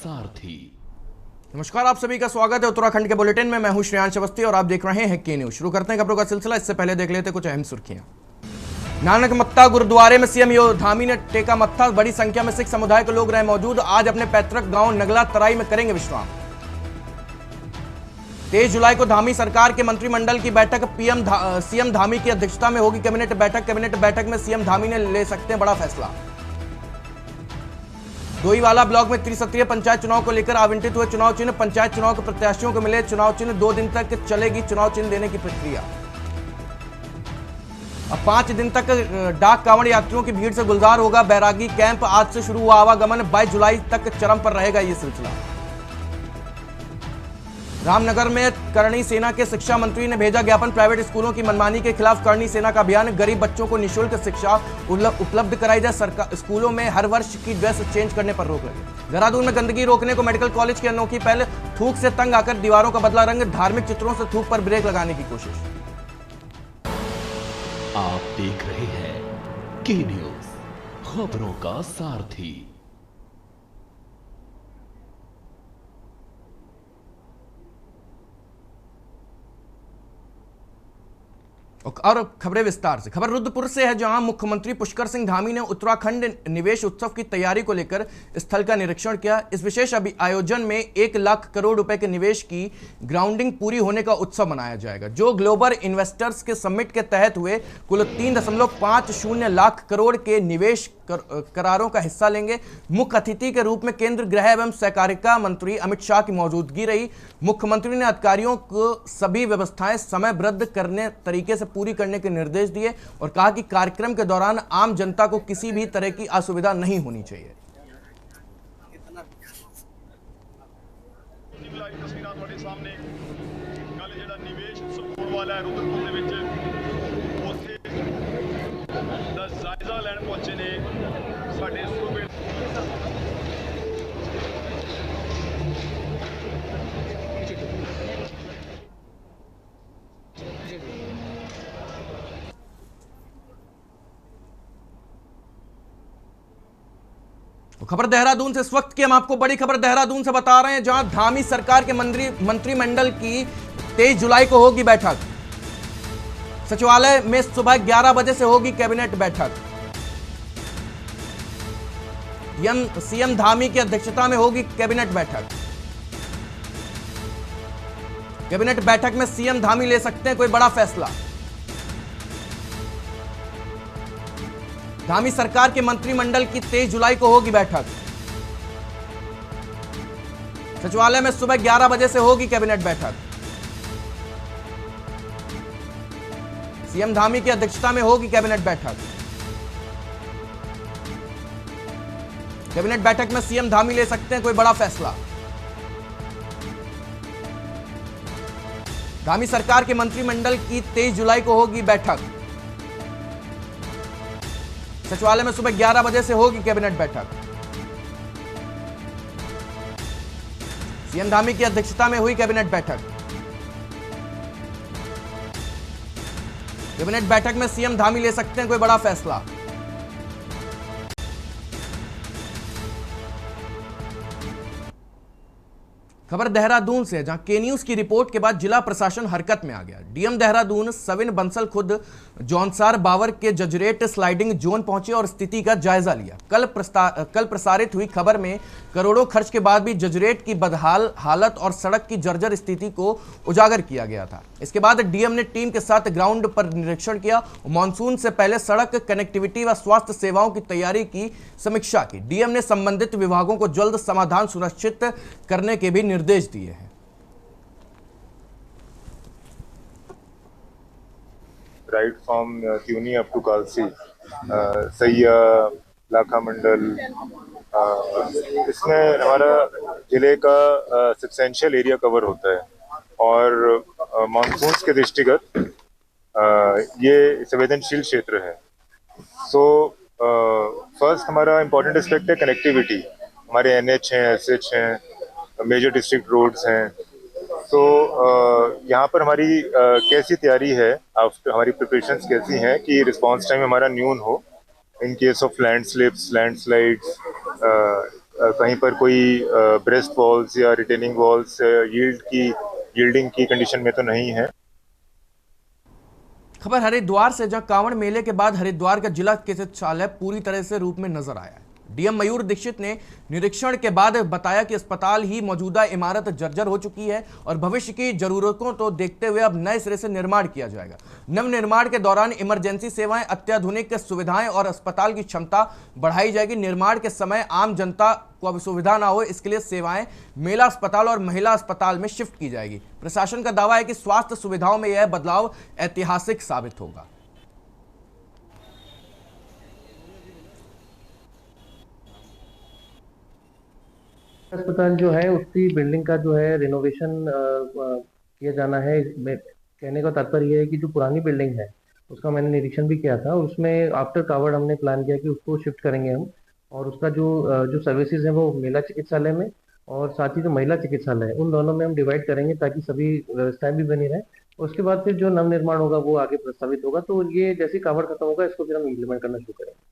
सारथी। नमस्कार, आप सभी का स्वागत है उत्तराखंड के बुलेटिन में। मैं हूं श्रेयांश अवस्थी और आप देख रहे हैं के न्यूज। शुरू करते हैं खबरों का सिलसिला। इससे पहले देख लेते कुछ अहम सुर्खियां। नानक मत्ता गुरुद्वारे में सीएम धामी ने टेका मत्था। बड़ी संख्या में सिख समुदाय के लोग रहे मौजूद। आज अपने पैतृक गांव नगला तराई में करेंगे विश्राम। 23 जुलाई को धामी सरकार के मंत्रिमंडल की बैठक सीएम धामी की अध्यक्षता में होगी कैबिनेट बैठक। कैबिनेट बैठक में सीएम धामी ने ले सकते हैं बड़ा फैसला। डोईवाला ब्लॉक में त्रिस्तरीय पंचायत चुनाव को लेकर आवंटित हुए चुनाव चिन्ह। पंचायत चुनाव के प्रत्याशियों को मिले चुनाव चिन्ह। 2 दिन तक चलेगी चुनाव चिन्ह देने की प्रक्रिया। अब 5 दिन तक डाक कांवड़ यात्रियों की भीड़ से गुलजार होगा बैरागी कैंप। आज से शुरू हुआ आवागमन। 22 जुलाई तक चरम पर रहेगा यह सिलसिला। रामनगर में करणी सेना के शिक्षा मंत्री ने भेजा ज्ञापन। प्राइवेट स्कूलों की मनमानी के खिलाफ करणी सेना का अभियान। गरीब बच्चों को निःशुल्क शिक्षा उपलब्ध कराई जाए। सरकार स्कूलों में हर वर्ष की ड्रेस चेंज करने पर रोक लगे। देहरादून में गंदगी रोकने को मेडिकल कॉलेज की अनोखी पहल। थूक से तंग आकर दीवारों का बदला रंग। धार्मिक चित्रों से थूक पर ब्रेक लगाने की कोशिश। आप देख रहे हैं के न्यूज, खबरों का सारथी। और खबरें विस्तार से। खबर रुद्रपुर से है, जहां मुख्यमंत्री पुष्कर सिंह धामी ने उत्तराखंड निवेश उत्सव की तैयारी को लेकर स्थल का निरीक्षण किया। इस विशेष आयोजन में 1 लाख करोड़ रुपए के निवेश की ग्राउंडिंग पूरी होने का उत्सव मनाया जाएगा, जो ग्लोबल इन्वेस्टर्स के समिट के तहत हुए कुल 3.50 लाख करोड़ के निवेश करारों का हिस्सा लेंगे। मुख्य अतिथि के रूप में केंद्र गृह एवं सहकारिता मंत्री अमित शाह की मौजूदगी रही। मुख्यमंत्री ने अधिकारियों को सभी व्यवस्थाएं समयबद्ध करने तरीके से पूरी करने के निर्देश दिए और कहा कि कार्यक्रम के दौरान आम जनता को किसी भी तरह की असुविधा नहीं होनी चाहिए। खबर देहरादून से इस वक्त की हम आपको बड़ी खबर देहरादून से बता रहे हैं, जहां धामी सरकार के मंत्रिमंडल की 23 जुलाई को होगी बैठक। सचिवालय में सुबह 11 बजे से होगी कैबिनेट बैठक। सीएम धामी की अध्यक्षता में होगी कैबिनेट बैठक। कैबिनेट बैठक में सीएम धामी ले सकते हैं कोई बड़ा फैसला। धामी सरकार के मंत्रिमंडल की 23 जुलाई को होगी बैठक। सचिवालय में सुबह 11 बजे से होगी कैबिनेट बैठक। सीएम धामी की अध्यक्षता में होगी कैबिनेट बैठक। कैबिनेट बैठक में सीएम धामी ले सकते हैं कोई बड़ा फैसला। धामी सरकार के मंत्रिमंडल की 23 जुलाई को होगी बैठक। सचिवालय में सुबह 11 बजे से होगी कैबिनेट बैठक। सीएम धामी की अध्यक्षता में हुई कैबिनेट बैठक। कैबिनेट बैठक में सीएम धामी ले सकते हैं कोई बड़ा फैसला। खबर देहरादून से, जहां के न्यूज की रिपोर्ट के बाद जिला प्रशासन हरकत में आ गया। डीएम देहरादून सविन बंसल खुद जौनसार बावर के जजरेट स्लाइडिंग जोन पहुंचे और स्थिति का जायजा लिया। कल प्रसारित हुई खबर में करोड़ों खर्च के बाद भी जजरेट की बदहाल हालत और सड़क की जर्जर स्थिति को उजागर किया गया था। इसके बाद डीएम ने टीम के साथ ग्राउंड पर निरीक्षण किया। मानसून से पहले सड़क कनेक्टिविटी व स्वास्थ्य सेवाओं की तैयारी की समीक्षा की। डीएम ने संबंधित विभागों को जल्द समाधान सुनिश्चित करने के भी निर्देश दिए हैं। Right from Tiuni up to Kalsi, Sahiya लाखा मंडल, इसमें हमारा जिले का सब्सटेंशियल एरिया कवर होता है और मानसून के दृष्टिगत ये संवेदनशील क्षेत्र है। सो फर्स्ट हमारा इम्पोर्टेंट एस्पेक्ट है कनेक्टिविटी। हमारे NH हैं, SH हैं, मेजर डिस्ट्रिक्ट रोड्स हैं। तो यहाँ पर हमारी कैसी तैयारी है, आफ्टर हमारी प्रिपरेशंस कैसी हैं कि रिस्पांस टाइम हमारा न्यून हो इन केस ऑफ लैंडस्लिप्स, लैंडस्लाइड्स, कहीं पर कोई ब्रेस्ट वॉल्स या रिटेनिंग वॉल्स यील्डिंग की कंडीशन में तो नहीं है। खबर हरिद्वार से, जहां कांवड़ मेले के बाद हरिद्वार का जिला चिकित्सालय पूरी तरह से रूप में नजर आया है। डीएम मयूर दीक्षित ने निरीक्षण के बाद बताया कि अस्पताल ही मौजूदा इमारत जर्जर हो चुकी है और भविष्य की जरूरतों को देखते हुए अब नए सिरे से निर्माण किया जाएगा। नवनिर्माण के दौरान इमरजेंसी सेवाएं, अत्याधुनिक सुविधाएं और अस्पताल की क्षमता बढ़ाई जाएगी। निर्माण के समय आम जनता को अब सुविधा ना हो, इसके लिए सेवाएं मेला अस्पताल और महिला अस्पताल में शिफ्ट की जाएगी। प्रशासन का दावा है कि स्वास्थ्य सुविधाओं में यह बदलाव ऐतिहासिक साबित होगा। अस्पताल जो है उसकी बिल्डिंग का जो है रिनोवेशन किया जाना है। इसमें कहने का तात्पर्य ये है कि जो पुरानी बिल्डिंग है उसका मैंने निरीक्षण भी किया था और उसमें आफ्टर कावड़ हमने प्लान किया कि उसको शिफ्ट करेंगे हम, और उसका जो सर्विसेज है वो मेला चिकित्सालय में और साथ ही जो महिला चिकित्सालय है उन दोनों में हम डिवाइड करेंगे ताकि सभी व्यवस्थाएं भी बनी रहे। उसके बाद फिर जो नवनिर्माण होगा वो आगे प्रस्तावित होगा, तो ये जैसे कावड़ खत्म होगा इसको फिर हम इम्प्लीमेंट करना शुरू करेंगे।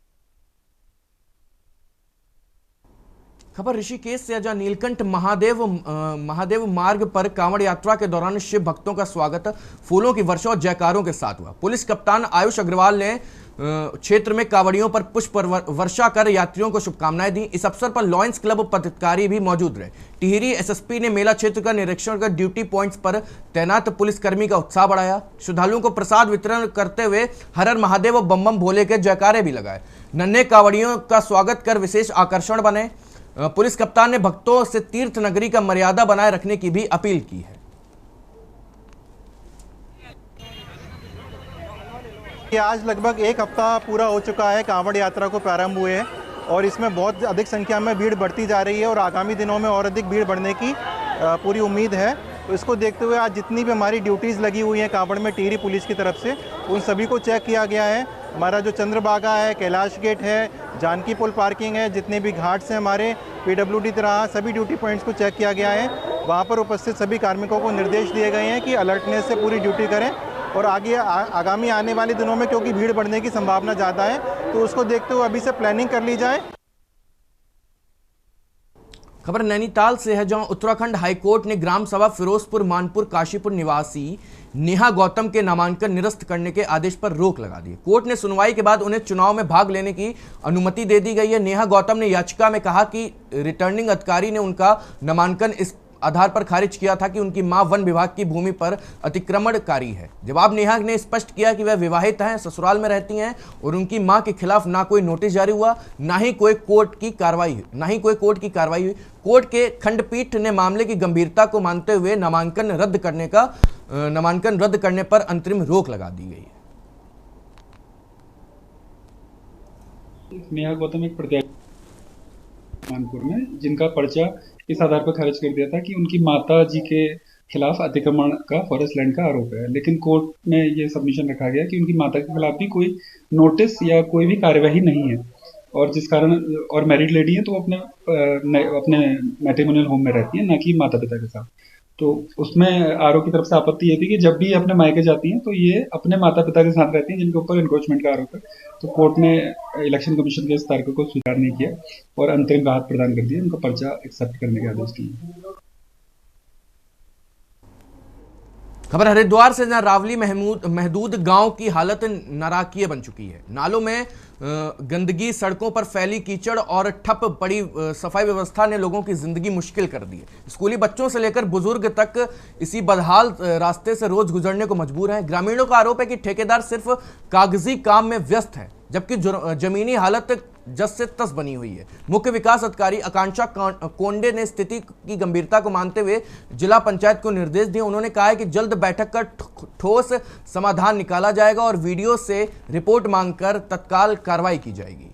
खबर ऋषिकेश से, जहां नीलकंठ महादेव मार्ग पर कांवड़ यात्रा के दौरान शिव भक्तों का स्वागत फूलों की वर्षा और जयकारों के साथ हुआ। पुलिस कप्तान आयुष अग्रवाल ने क्षेत्र में कांवड़ियों पर पुष्प वर्षा कर यात्रियों को शुभकामनाएं दी। इस अवसर पर लॉयंस क्लब पदाधिकारी भी मौजूद रहे। टिहरी एसएसपी ने मेला क्षेत्र का निरीक्षण कर ड्यूटी पॉइंट्स पर तैनात पुलिसकर्मी का उत्साह बढ़ाया। श्रद्धालुओं को प्रसाद वितरण करते हुए हर हर महादेव और बम बम भोले के जयकारे भी लगाए। नन्हे कांवड़ियों का स्वागत कर विशेष आकर्षण बने। पुलिस कप्तान ने भक्तों से तीर्थ नगरी का मर्यादा बनाए रखने की भी अपील की है। आज लगभग एक हफ्ता पूरा हो चुका है कांवड़ यात्रा को प्रारंभ हुए और इसमें बहुत अधिक संख्या में भीड़ बढ़ती जा रही है और आगामी दिनों में और अधिक भीड़ बढ़ने की पूरी उम्मीद है। तो इसको देखते हुए आज जितनी भी हमारी ड्यूटीज़ लगी हुई हैं कांवड़ में टिहरी पुलिस की तरफ से, उन सभी को चेक किया गया है। हमारा जो चंद्रभागा है, कैलाश गेट है, जानकी पुल पार्किंग है, जितने भी घाट्स हैं हमारे, पीडब्ल्यूडी तरह सभी ड्यूटी पॉइंट्स को चेक किया गया है। वहाँ पर उपस्थित सभी कार्मिकों को निर्देश दिए गए हैं कि अलर्टनेस से पूरी ड्यूटी करें और आगामी आने वाले दिनों में क्योंकि भीड़ बढ़ने की संभावना ज़्यादा है तो उसको देखते हुए अभी से प्लानिंग कर ली जाए। खबर नैनीताल से है, जहां उत्तराखंड हाईकोर्ट ने ग्राम सभा फिरोजपुर मानपुर काशीपुर निवासी नेहा गौतम के नामांकन निरस्त करने के आदेश पर रोक लगा दी। कोर्ट ने सुनवाई के बाद उन्हें चुनाव में भाग लेने की अनुमति दे दी गई है। नेहा गौतम ने याचिका में कहा कि रिटर्निंग अधिकारी ने उनका नामांकन इस आधार पर खारिज किया था कि उनकी मां वन विभाग की भूमि पर अतिक्रमणकारी है। जवाब नेहा ने स्पष्ट किया कि वह विवाहित हैं, ससुराल में रहती हैं और उनकी मां के खिलाफ ना कोई नोटिस जारी हुआ, ना ही कोई कोर्ट की कार्रवाई हुई। कोर्ट के खंडपीठ ने मामले की गंभीरता को मानते हुए नामांकन रद्द करने पर अंतरिम रोक लगा दी गई है। नेहा गौतम एक प्रत्याशी मानपुर में, जिनका पर्चा इस आधार पर खारिज कर दिया था कि उनकी माता जी के खिलाफ अतिक्रमण का, फॉरेस्ट लैंड का आरोप है। लेकिन कोर्ट में ये सबमिशन रखा गया कि उनकी माता के खिलाफ भी कोई नोटिस या कोई भी कार्यवाही नहीं है और जिस कारण, और मैरिड लेडी है तो अपने मैट्रिमोनियल होम में रहती है, ना कि माता पिता के साथ। तो उसमें आरोप की तरफ से आपत्ति ये थी कि जब भी अपने मायके जाती हैं तो ये अपने माता पिता के साथ रहती हैं जिनके ऊपर एनक्रोचमेंट का आरोप है। तो कोर्ट ने इलेक्शन कमीशन के इस तर्क को स्वीकार नहीं किया और अंतरिम राहत प्रदान कर दी, उनका पर्चा एक्सेप्ट करने के आदेश दिए। खबर हरिद्वार से, जहां रावली महदूद गांव की हालत नाराकिए बन चुकी है। नालों में गंदगी, सड़कों पर फैली कीचड़ और ठप पड़ी सफाई व्यवस्था ने लोगों की जिंदगी मुश्किल कर दी है। स्कूली बच्चों से लेकर बुजुर्ग तक इसी बदहाल रास्ते से रोज गुजरने को मजबूर हैं। ग्रामीणों का आरोप है कि ठेकेदार सिर्फ कागजी काम में व्यस्त है, जबकि जमीनी हालत जस से तस बनी हुई है। मुख्य विकास अधिकारी आकांक्षा कोंडे ने स्थिति की गंभीरता को मानते हुए जिला पंचायत को निर्देश दिए। उन्होंने कहा है कि जल्द बैठक कर ठोस समाधान निकाला जाएगा और वीडियो से रिपोर्ट मांगकर तत्काल कार्रवाई की जाएगी।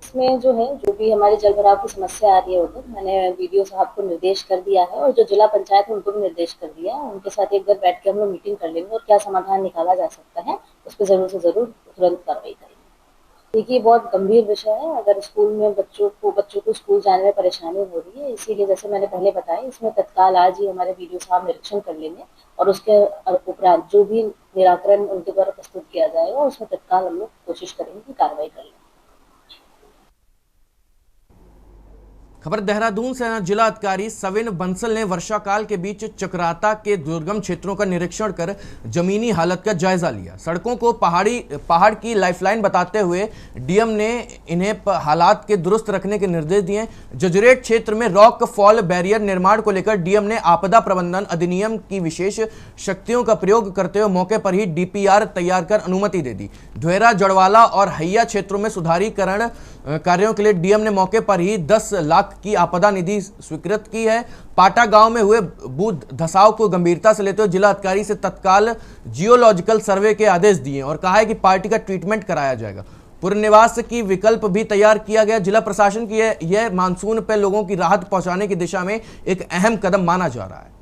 इसमें जो भी हमारे जल भराव की समस्या आ रही है उधर मैंने वीडियो साहब को निर्देश कर दिया है और जो जिला पंचायत है उनको भी निर्देश कर दिया है। उनके साथ एक बार बैठ के हम लोग मीटिंग कर लेंगे और क्या समाधान निकाला जा सकता है उस पर जरूर से जरूर तुरंत कार्रवाई करेंगे। देखिए, बहुत गंभीर विषय है। अगर स्कूल में बच्चों को स्कूल जाने में परेशानी हो रही है, इसीलिए जैसे मैंने पहले बताया, इसमें तत्काल आज ही हमारे वीडियो साहब निरीक्षण कर लेंगे और उसके उपरांत जो भी निराकरण उनके द्वारा प्रस्तुत किया जाएगा उसमें तत्काल हम लोग कोशिश करेंगे कि कार्रवाई कर लें। खबर देहरादून से जिला अधिकारी सविन बंसल ने वर्षाकाल के बीच चक्राता के दुर्गम क्षेत्रों का निरीक्षण कर जमीनी हालत का जायजा लिया। सड़कों को पहाड़ की लाइफलाइन बताते हुए डीएम ने इन्हें हालात के दुरुस्त रखने के निर्देश दिए। जजुरेट क्षेत्र में रॉक फॉल बैरियर निर्माण को लेकर डीएम ने आपदा प्रबंधन अधिनियम की विशेष शक्तियों का प्रयोग करते हुए मौके पर ही डीपीआर तैयार कर अनुमति दे दी। धुएरा, जड़वाला और हैया क्षेत्रों में सुधारीकरण कार्यों के लिए डीएम ने मौके पर ही 10 लाख की आपदा निधि स्वीकृत की है। पाटा गांव में हुए भू धसाव को गंभीरता से लेते हुए जिला अधिकारी से तत्काल जियोलॉजिकल सर्वे के आदेश दिए और कहा है कि पार्टी का ट्रीटमेंट कराया जाएगा। पुनर्निवास की विकल्प भी तैयार किया गया। जिला प्रशासन की यह मानसून पर लोगों की राहत पहुंचाने की दिशा में एक अहम कदम माना जा रहा है।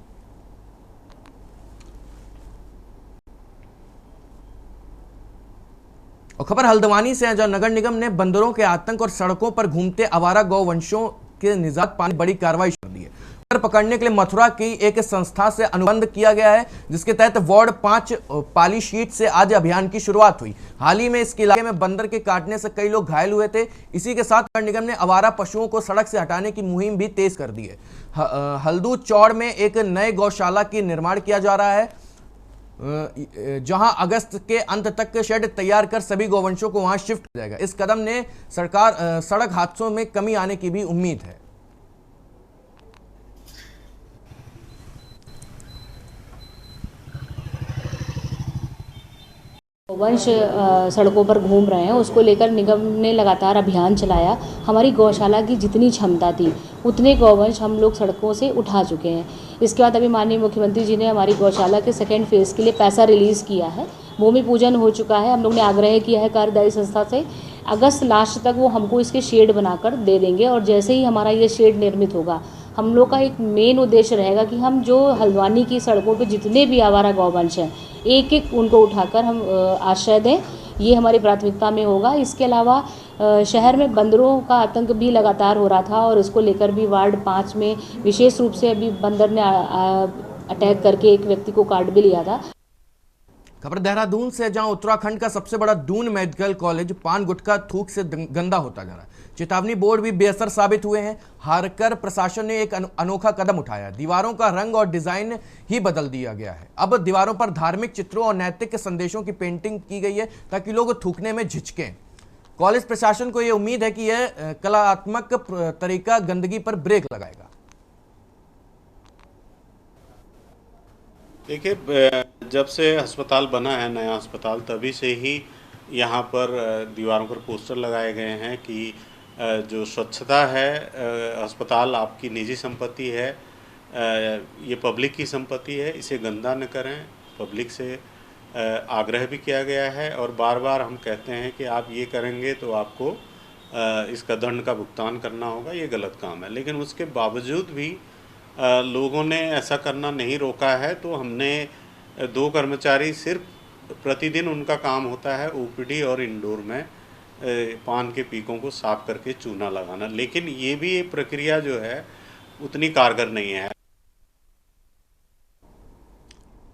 और खबर हल्द्वानी से है, जहां नगर निगम ने बंदरों के आतंक और सड़कों पर घूमते आवारा गौवंशों के निजात पाने बड़ी कार्रवाई कर दी है। बंदर पकड़ने के लिए मथुरा की एक संस्था से अनुबंध किया गया है, जिसके तहत वार्ड 5 पाली शीट से आज अभियान की शुरुआत हुई। हाल ही में इस इलाके में बंदर के काटने से कई लोग घायल हुए थे। इसी के साथ नगर निगम ने आवारा पशुओं को सड़क से हटाने की मुहिम भी तेज कर दी है। हल्दू चौड़ में एक नए गौशाला की निर्माण किया जा रहा है, जहां अगस्त के अंत तक शेड तैयार कर सभी गौवंशों को वहां शिफ्ट किया जाएगा। इस कदम ने सड़क हादसों में कमी आने की भी उम्मीद है। गौवंश सड़कों पर घूम रहे हैं, उसको लेकर निगम ने लगातार अभियान चलाया। हमारी गौशाला की जितनी क्षमता थी उतने गौवंश हम लोग सड़कों से उठा चुके हैं। इसके बाद अभी माननीय मुख्यमंत्री जी ने हमारी गौशाला के सेकेंड फेज़ के लिए पैसा रिलीज़ किया है। भूमि पूजन हो चुका है। हम लोग ने आग्रह किया है कार्यदायी संस्था से अगस्त लास्ट तक वो हमको इसके शेड बनाकर दे देंगे और जैसे ही हमारा ये शेड निर्मित होगा, हम लोग का एक मेन उद्देश्य रहेगा कि हम जो हल्द्वानी की सड़कों पे जितने भी आवारा गौवंश हैं एक एक उनको उठाकर हम आश्रय दें, ये हमारी प्राथमिकता में होगा। इसके अलावा शहर में बंदरों का आतंक भी लगातार हो रहा था और इसको लेकर भी वार्ड 5 में विशेष रूप से अभी बंदर ने अटैक करके एक व्यक्ति को काट भी लिया था। खबर देहरादून से, जहां उत्तराखंड का सबसे बड़ा दून मेडिकल कॉलेज पान गुटखा थूक से गंदा होता जा रहा है। चेतावनी बोर्ड भी बेअसर साबित हुए हैं। हारकर प्रशासन ने एक अनोखा कदम उठाया। दीवारों का रंग और डिजाइन ही बदल दिया गया है। अब दीवारों पर धार्मिक चित्रों और नैतिक संदेशों की पेंटिंग की गई है ताकि लोग थूकने में झिझकें। कॉलेज प्रशासन को यह उम्मीद है कि यह कलात्मक तरीका गंदगी पर ब्रेक लगाएगा। देखिए, जब से अस्पताल बना है, नया अस्पताल, तभी से ही यहाँ पर दीवारों पर पोस्टर लगाए गए हैं कि जो स्वच्छता है, अस्पताल आपकी निजी संपत्ति है, ये पब्लिक की संपत्ति है, इसे गंदा न करें। पब्लिक से आग्रह भी किया गया है और बार बार हम कहते हैं कि आप ये करेंगे तो आपको इसका दंड का भुगतान करना होगा, ये गलत काम है। लेकिन उसके बावजूद भी लोगों ने ऐसा करना नहीं रोका है, तो हमने 2 कर्मचारी सिर्फ प्रतिदिन उनका काम होता है ओपीडी और इंडोर में पान के पीकों को साफ करके चूना लगाना, लेकिन ये भी एक प्रक्रिया जो है उतनी कारगर नहीं है।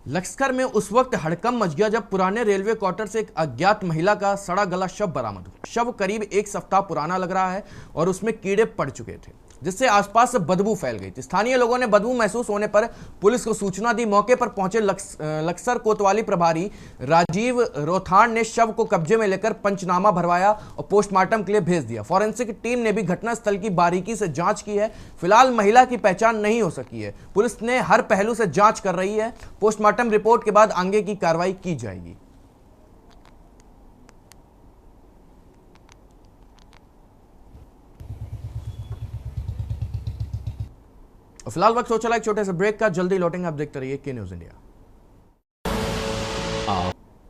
लश्कर में उस वक्त हड़कंप मच गया जब पुराने रेलवे क्वार्टर से एक अज्ञात महिला का सड़ा गला शव बरामद हुआ। शव करीब 1 सप्ताह पुराना लग रहा है और उसमें कीड़े पड़ चुके थे, जिससे आसपास से बदबू फैल गई थी। स्थानीय लोगों ने बदबू महसूस होने पर पुलिस को सूचना दी। मौके पर पहुंचे लक्सर कोतवाली प्रभारी राजीव रोथान ने शव को कब्जे में लेकर पंचनामा भरवाया और पोस्टमार्टम के लिए भेज दिया। फॉरेंसिक टीम ने भी घटनास्थल की बारीकी से जांच की है। फिलहाल महिला की पहचान नहीं हो सकी है। पुलिस ने हर पहलू से जांच कर रही है। पोस्टमार्टम रिपोर्ट के बाद आगे की कार्रवाई की जाएगी। फिलहाल वक्त हो चला एक छोटे से ब्रेक का, जल्दी लौटेंगे। आप देखते रहिए के न्यूज इंडिया।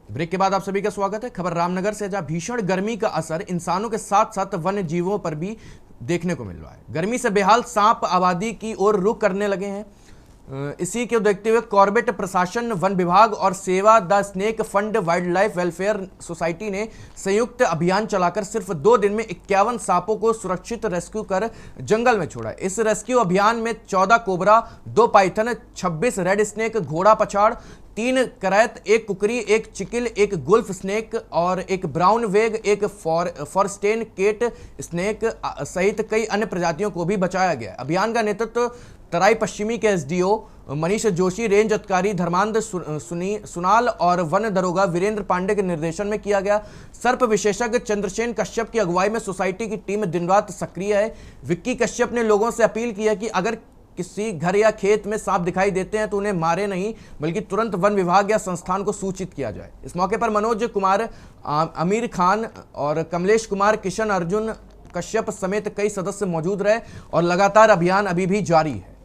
ब्रेक के बाद आप सभी का स्वागत है। खबर रामनगर से, जहां भीषण गर्मी का असर इंसानों के साथ साथ वन्य जीवों पर भी देखने को मिल रहा है। गर्मी से बेहाल सांप आबादी की ओर रुख करने लगे हैं। इसी को देखते हुए कॉर्बेट प्रशासन, वन विभाग और सेवा the snake fund wild life welfare society ने संयुक्त अभियान चलाकर सिर्फ 2 दिन में 51 सांपों को सुरक्षित रेस्क्यू कर जंगल में छोड़ा। इस रेस्क्यू अभियान में 14 कोबरा, 2 पाइथन, 26 रेड स्नेक, घोड़ा पछाड़, 3 करैत, 1 कुकरी, 1 चिकिल, 1 गुल्फ स्नेक और 1 ब्राउन वेग, 1 फॉरस्टेन केट स्नेक सहित कई अन्य प्रजातियों को भी बचाया गया। अभियान का नेतृत्व तराई पश्चिमी के एसडीओ मनीष जोशी, रेंज अधिकारी धर्मांध सुनाल और वन दरोगा वीरेंद्र पांडे के निर्देशन में किया गया। सर्प विशेषज्ञ चंद्रसेन कश्यप की अगुवाई में सोसाइटी की टीम दिन रात सक्रिय है। विक्की कश्यप ने लोगों से अपील की है कि अगर किसी घर या खेत में सांप दिखाई देते हैं तो उन्हें मारे नहीं बल्कि तुरंत वन विभाग या संस्थान को सूचित किया जाए। इस मौके पर मनोज कुमार, आमिर खान और कमलेश कुमार, किशन अर्जुन कश्यप समेत कई सदस्य मौजूद रहे और लगातार अभियान अभी भी जारी है।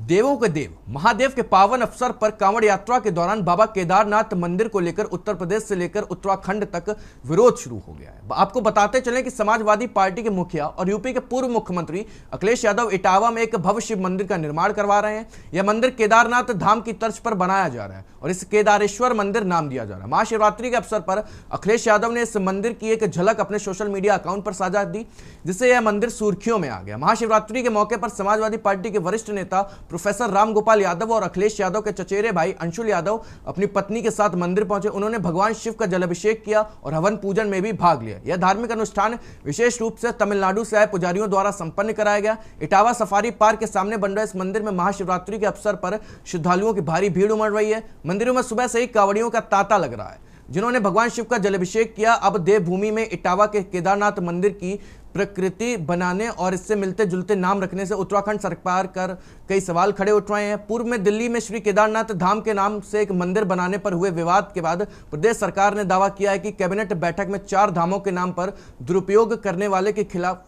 देवों के देव महादेव के पावन अवसर पर कांवड़ यात्रा के दौरान बाबा केदारनाथ मंदिर को लेकर उत्तर प्रदेश से लेकर उत्तराखंड तक विरोध शुरू हो गया है। आपको बताते चलें कि समाजवादी पार्टी के मुखिया और यूपी के पूर्व मुख्यमंत्री अखिलेश यादव इटावा में एक भव्य शिव मंदिर का निर्माण करवा रहे हैं। यह मंदिर केदारनाथ धाम की तर्ज पर बनाया जा रहा है और इस केदारेश्वर मंदिर नाम दिया जा रहा है। महाशिवरात्रि के अवसर पर अखिलेश यादव ने इस मंदिर की एक झलक अपने सोशल मीडिया अकाउंट पर साझा दी, जिससे यह मंदिर सुर्खियों में आ गया। महाशिवरात्रि के मौके पर समाजवादी पार्टी के वरिष्ठ नेता प्रोफेसर राम गोपाल यादव और अखिलेश यादव के चचेरे भाई अंशुल यादव अपनी पत्नी के साथ मंदिर पहुंचे। उन्होंने भगवान शिव का जलाभिषेक किया और हवन पूजन में भी भाग लिया। यह धार्मिक अनुष्ठान विशेष रूप से तमिलनाडु से आए पुजारियों द्वारा संपन्न कराया गया। इटावा सफारी पार्क के सामने बन रहे इस मंदिर में महाशिवरात्रि के अवसर पर श्रद्धालुओं की भारी भीड़ उमड़ रही है। मंदिरों में सुबह से ही कांवड़ियों का तांता लग रहा है, जिन्होंने भगवान शिव का जलाभिषेक किया। अब देवभूमि में इटावा के केदारनाथ मंदिर की प्रकृति बनाने और इससे मिलते जुलते नाम रखने से उत्तराखंड सरकार कर कई सवाल खड़े उठ रहे हैं। पूर्व में दिल्ली में श्री केदारनाथ धाम के नाम से एक मंदिर बनाने पर हुए विवाद के बाद प्रदेश सरकार ने दावा किया है कि कैबिनेट बैठक में 4 धामों के नाम पर दुरुपयोग करने वाले के खिलाफ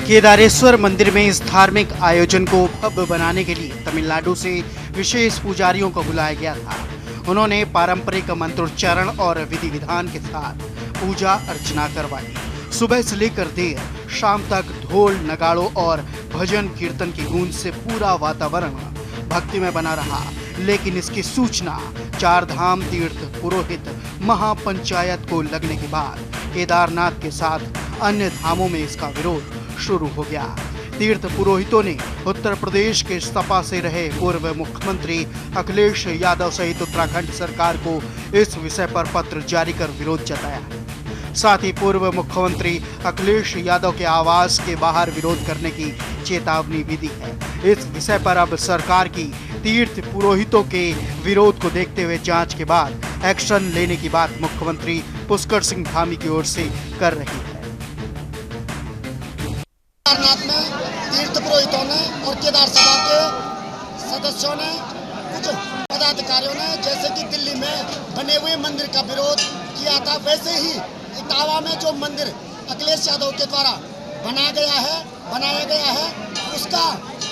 केदारेश्वर मंदिर में इस धार्मिक आयोजन को भव्य बनाने के लिए तमिलनाडु से विशेष पुजारियों को बुलाया गया था। उन्होंने पारंपरिक मंत्रोच्चारण और विधि विधान के साथ पूजा अर्चना करवाई। सुबह से लेकर देर शाम तक ढोल नगाड़ों और भजन कीर्तन की गूंज से पूरा वातावरण भक्ति में बना रहा। लेकिन इसकी सूचना 4 धाम तीर्थ पुरोहित महापंचायत को लगने के बाद केदारनाथ के साथ अन्य धामों में इसका विरोध शुरू हो गया। तीर्थ पुरोहितों ने उत्तर प्रदेश के सपा से रहे पूर्व मुख्यमंत्री अखिलेश यादव सहित उत्तराखंड सरकार को इस विषय पर पत्र जारी कर विरोध जताया। साथ ही पूर्व मुख्यमंत्री अखिलेश यादव के आवास के बाहर विरोध करने की चेतावनी भी दी है। इस विषय पर अब सरकार की तीर्थ पुरोहितों के विरोध को देखते हुए जांच के बाद एक्शन लेने की बात मुख्यमंत्री पुष्कर सिंह धामी की ओर से कर रही है। केदारनाथ में तीर्थ पुरोहितों ने और केदार सभा के सदस्यों ने, कुछ पदाधिकारियों ने, जैसे कि दिल्ली में बने हुए मंदिर का विरोध किया था, वैसे ही इटावा में जो मंदिर अखिलेश यादव के द्वारा बनाया गया है उसका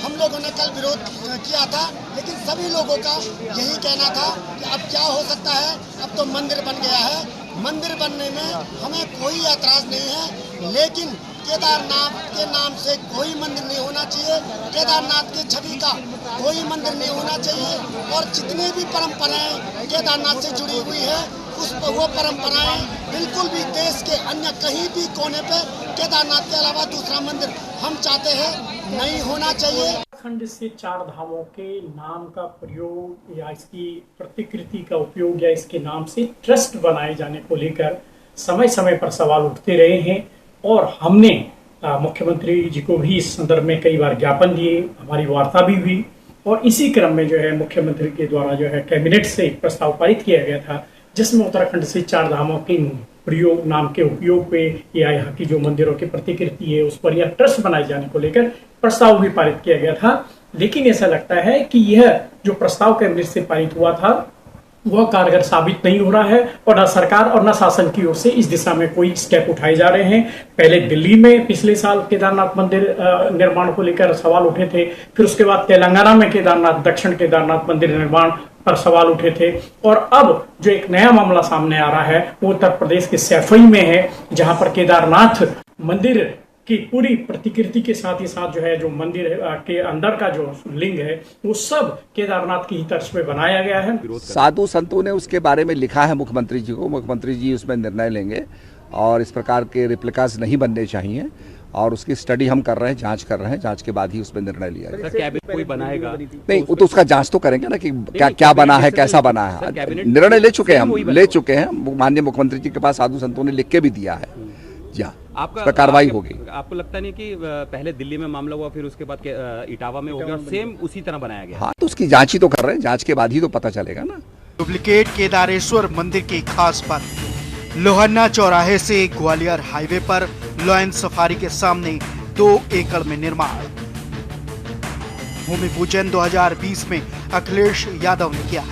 हम लोगों ने कल विरोध किया था। लेकिन सभी लोगों का यही कहना था कि अब क्या हो सकता है, अब तो मंदिर बन गया है, मंदिर बनने में हमें कोई ऐतराज नहीं है, लेकिन केदारनाथ के नाम से कोई मंदिर नहीं होना चाहिए, केदारनाथ की छवि का कोई मंदिर नहीं होना चाहिए। और जितनी भी परंपराएं केदारनाथ से जुड़ी हुई है वो परंपराएं बिल्कुल भी देश के अन्य कहीं भी कोने पे केदारनाथ के अलावा दूसरा मंदिर हम चाहते हैं नहीं होना चाहिए। उत्तराखंड से 4 धामों के नाम का प्रयोग या इसकी प्रतिकृति का उपयोग या इसके नाम से ट्रस्ट बनाए जाने को लेकर समय समय पर सवाल उठते रहे हैं और हमने मुख्यमंत्री जी को भी इस संदर्भ में कई बार ज्ञापन दिए, हमारी वार्ता भी हुई और इसी क्रम में जो है मुख्यमंत्री के द्वारा जो है कैबिनेट से प्रस्ताव पारित किया गया था, जिसमें उत्तराखंड से 4 धामों के प्रयोग नाम के उपयोग पे या यहाँ की जो मंदिरों की प्रतिकृति है उस पर यह ट्रस्ट बनाए जाने को लेकर प्रस्ताव भी पारित किया गया था। लेकिन ऐसा लगता है कि यह जो प्रस्ताव कैबिनेट से पारित हुआ था वह कारगर साबित नहीं हो रहा है और न सरकार और न शासन की ओर से इस दिशा में कोई स्टेप उठाए जा रहे हैं। पहले दिल्ली में पिछले साल केदारनाथ मंदिर निर्माण को लेकर सवाल उठे थे, फिर उसके बाद तेलंगाना में दक्षिण केदारनाथ मंदिर निर्माण पर सवाल उठे थे और अब जो एक नया मामला सामने आ रहा है वो उत्तर प्रदेश के सैफई में है, जहां पर केदारनाथ मंदिर की पूरी प्रतिकृति के साथ ही साथ जो है जो मंदिर के अंदर का जो लिंग है वो सब केदारनाथ की ही तर्ज पे बनाया गया है। साधु संतों ने उसके बारे में लिखा है मुख्यमंत्री जी को, मुख्यमंत्री जी उसमें निर्णय लेंगे और इस प्रकार के रिप्लिकास नहीं बनने चाहिए और उसकी स्टडी हम कर रहे हैं, जांच कर रहे हैं, जांच के बाद ही उसमें निर्णय लिया जाएगा। कैबिनेट कोई बनाएगा नहीं, वो तो उसका जांच तो करेंगे ना कि क्या बना है, कैसा बना है। निर्णय ले चुके हैं, हम ले चुके हैं, माननीय मुख्यमंत्री जी के पास साधु संतों ने लिख के भी दिया है। जी हाँ, आपका कार्रवाई होगी। आपको लगता नहीं कि पहले दिल्ली में मामला हुआ, फिर उसके बाद इटावा में हो गया और सेम उसी तरह बनाया गया? हाँ, तो उसकी जांच ही तो कर रहे हैं, जांच के बाद ही तो पता चलेगा ना। डुप्लीकेट केदारेश्वर मंदिर की खास बात, लोहन्ना चौराहे से ग्वालियर हाईवे पर लॉयन सफारी के सामने 2 एकड़ में निर्माण। भूमि पूजन 2020 में अखिलेश यादव ने किया।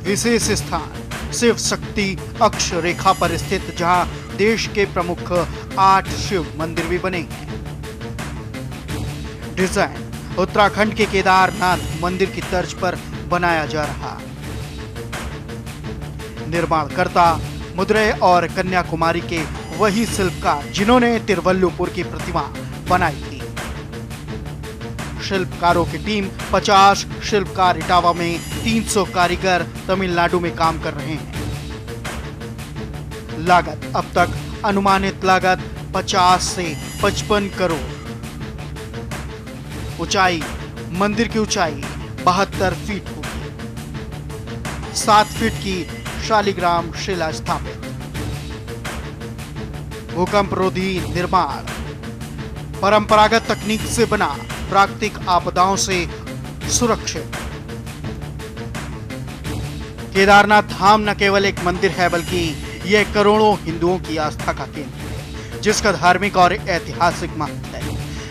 विशेष स्थान शिव शक्ति अक्ष रेखा पर स्थित, जहां देश के प्रमुख 8 शिव मंदिर भी बने हैं। डिजाइन उत्तराखंड के केदारनाथ मंदिर की तर्ज पर बनाया जा रहा। निर्माणकर्ता मदुरै और कन्याकुमारी के वही शिल्पकार जिन्होंने तिरुवल्लुपुर की प्रतिमा बनाई थी। शिल्पकारों की टीम 50 शिल्पकार इटावा में, 300 कारीगर तमिलनाडु में काम कर रहे हैं। लागत अब तक अनुमानित लागत 50 से 55 करोड़। ऊंचाई, मंदिर की ऊंचाई 72 फीट होगी। 7 फीट की शालिग्राम शिला स्थापित। भूकंप रोधी निर्माण, परंपरागत तकनीक से बना, प्राकृतिक आपदाओं से सुरक्षित। केदारनाथ धाम न केवल एक मंदिर है, बल्कि यह करोड़ों हिंदुओं की आस्था का केंद्र है, जिसका धार्मिक और ऐतिहासिक महत्व है।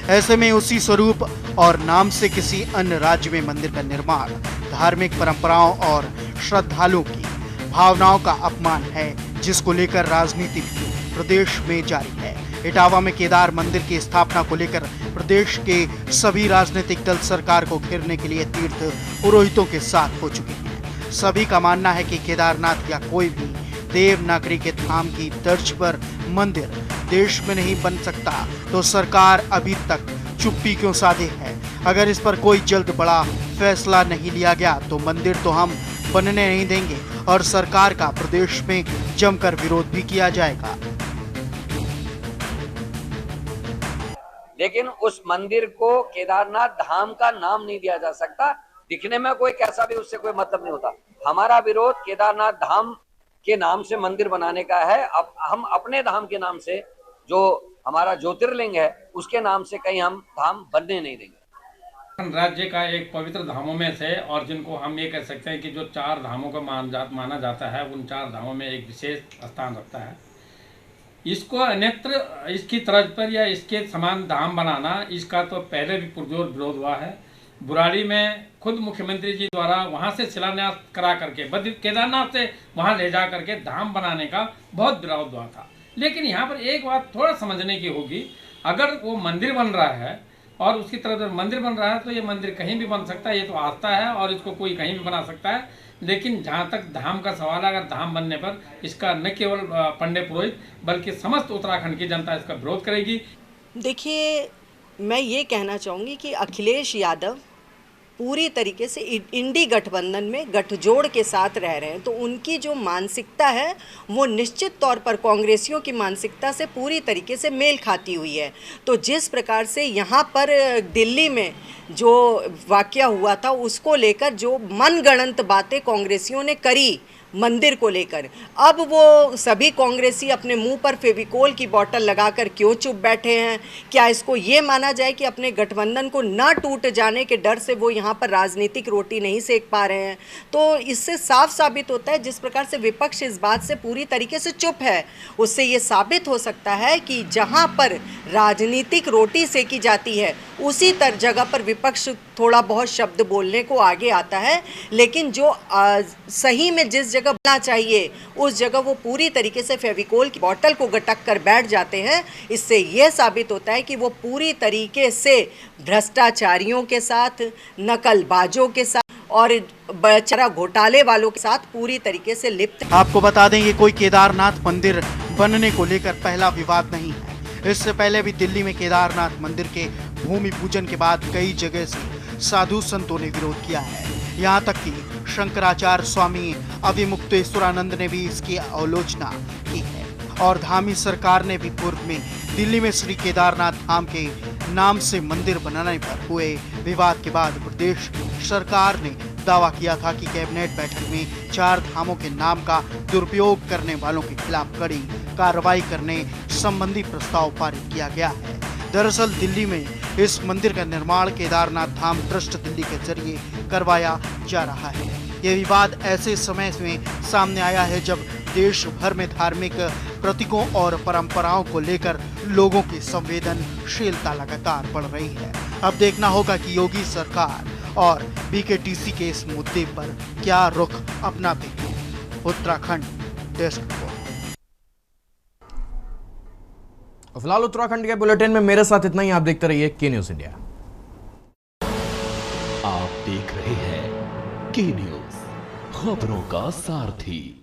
ऐसे में उसी स्वरूप और नाम से किसी अन्य राज्य में मंदिर का निर्माण धार्मिक परंपराओं और श्रद्धालुओं की भावनाओं का अपमान है, जिसको लेकर राजनीति भी प्रदेश में जारी है। इटावा में केदार मंदिर की स्थापना को लेकर प्रदेश के सभी राजनीतिक दल सरकार को घेरने के लिए तीर्थ पुरोहितों के साथ हो चुके हैं। सभी का मानना है कि केदारनाथ या कोई भी देवनागरी के धाम की तर्ज पर मंदिर देश में नहीं बन सकता, तो सरकार अभी तक चुप्पी क्यों साधे है। अगर इस पर कोई जल्द बड़ा फैसला नहीं लिया गया तो मंदिर तो हम बनने नहीं देंगे और सरकार का प्रदेश में जमकर विरोध भी किया जाएगा। लेकिन उस मंदिर को केदारनाथ धाम का नाम नहीं दिया जा सकता। दिखने में कोई कैसा भी, उससे कोई मतलब नहीं होता। हमारा विरोध केदारनाथ धाम के नाम से मंदिर बनाने का है। अब हम अपने धाम के नाम से, जो हमारा ज्योतिर्लिंग है, उसके नाम से कहीं हम धाम बनने नहीं देंगे। राज्य का एक पवित्र धामों में से, और जिनको हम ये कह सकते हैं कि जो 4 धामों को माना जाता है, उन 4 धामों में एक विशेष स्थान रखता है। इसको अन्यत्र इसकी तर्ज पर या इसके समान धाम बनाना, इसका तो पहले भी पुरजोर विरोध हुआ है। बुराड़ी में खुद मुख्यमंत्री जी द्वारा वहाँ से शिलान्यास करा करके केदारनाथ से वहाँ ले जा करके धाम बनाने का बहुत विरोध हुआ था। लेकिन यहाँ पर एक बात थोड़ा समझने की होगी, अगर वो मंदिर बन रहा है और उसकी तरफ मंदिर बन रहा है तो ये मंदिर कहीं भी बन सकता है, ये तो आस्था है और इसको कोई कहीं भी बना सकता है। लेकिन जहाँ तक धाम का सवाल है, अगर धाम बनने पर इसका न केवल पंडित पुरोहित बल्कि समस्त उत्तराखंड की जनता इसका विरोध करेगी। देखिए, मैं ये कहना चाहूँगी कि अखिलेश यादव पूरी तरीके से इंडी गठबंधन में गठजोड़ के साथ रह रहे हैं, तो उनकी जो मानसिकता है वो निश्चित तौर पर कांग्रेसियों की मानसिकता से पूरी तरीके से मेल खाती हुई है। तो जिस प्रकार से यहाँ पर दिल्ली में जो वाकया हुआ था, उसको लेकर जो मनगढ़ंत बातें कांग्रेसियों ने करी मंदिर को लेकर, अब वो सभी कांग्रेसी अपने मुंह पर फेविकोल की बोतल लगाकर क्यों चुप बैठे हैं? क्या इसको ये माना जाए कि अपने गठबंधन को ना टूट जाने के डर से वो यहाँ पर राजनीतिक रोटी नहीं सेक पा रहे हैं? तो इससे साफ साबित होता है, जिस प्रकार से विपक्ष इस बात से पूरी तरीके से चुप है, उससे ये साबित हो सकता है कि जहाँ पर राजनीतिक रोटी सेकी जाती है, उसी जगह पर विपक्ष थोड़ा बहुत शब्द बोलने को आगे आता है। लेकिन जो सही में जिस जगह बोलना चाहिए, उस जगह वो पूरी तरीके से फेविकोल की बोतल को गटक कर बैठ जाते हैं। इससे ये साबित होता है कि वो पूरी तरीके से भ्रष्टाचारियों के साथ, नकलबाजों के साथ और बेचारा घोटाले वालों के साथ पूरी तरीके से लिप्त। आपको बता दें, ये कोई केदारनाथ मंदिर बनने को लेकर पहला विवाद नहीं है। इससे पहले भी दिल्ली में केदारनाथ मंदिर के भूमि पूजन के बाद कई जगह से साधु संतों ने विरोध किया है। यहाँ तक कि शंकराचार्य स्वामी अविमुक्तेश्वरानंद ने भी इसकी आलोचना की है और धामी सरकार ने भी पूर्व में दिल्ली में श्री केदारनाथ धाम के नाम से मंदिर बनाने पर हुए विवाद के बाद प्रदेश सरकार ने दावा किया था कि कैबिनेट बैठक में 4 धामों के नाम का दुरुपयोग करने वालों के खिलाफ कड़ी कार्रवाई करने संबंधी प्रस्ताव पारित किया गया है। दरअसल दिल्ली में इस मंदिर का निर्माण केदारनाथ धाम ट्रस्ट दिल्ली के जरिए करवाया जा रहा है। ये विवाद ऐसे समय में सामने आया है जब देश भर में धार्मिक प्रतीकों और परंपराओं को लेकर लोगों की संवेदनशीलता लगातार बढ़ रही है। अब देखना होगा कि योगी सरकार और बीकेटीसी के इस मुद्दे पर क्या रुख अपनाते हैं। Uttarakhand desk report. फिलहाल उत्तराखंड के बुलेटिन में मेरे साथ इतना ही। आप देखते रहिए के न्यूज इंडिया। आप देख रहे हैं के न्यूज, खबरों का सारथी।